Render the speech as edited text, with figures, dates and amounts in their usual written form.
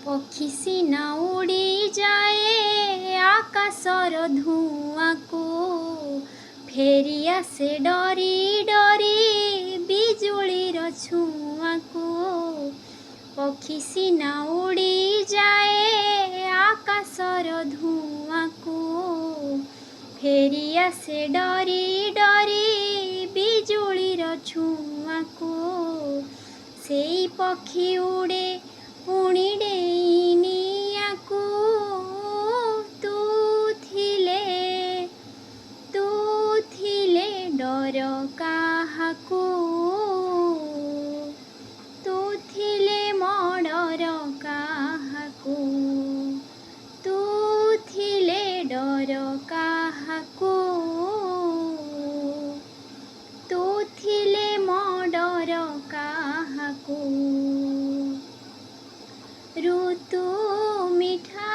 पक्षी सिना उड़ी जाए आकाशर धुआं को, फेरी आसे डरी डरी बिजुलीर छुआ को। पक्षी सिना उड़ी जाए आकाशर धुआं को, फेरी आसे डरी डरी बिजुलीर छुआ को। सेई पक्षी उड़े पुणी डेइनिया को, तू थिले डर काहाकू, तू थिले मडर काहाकू, तू थिले डर काहाकू, तू थिले मडर काहाकू। ऋतु मिठा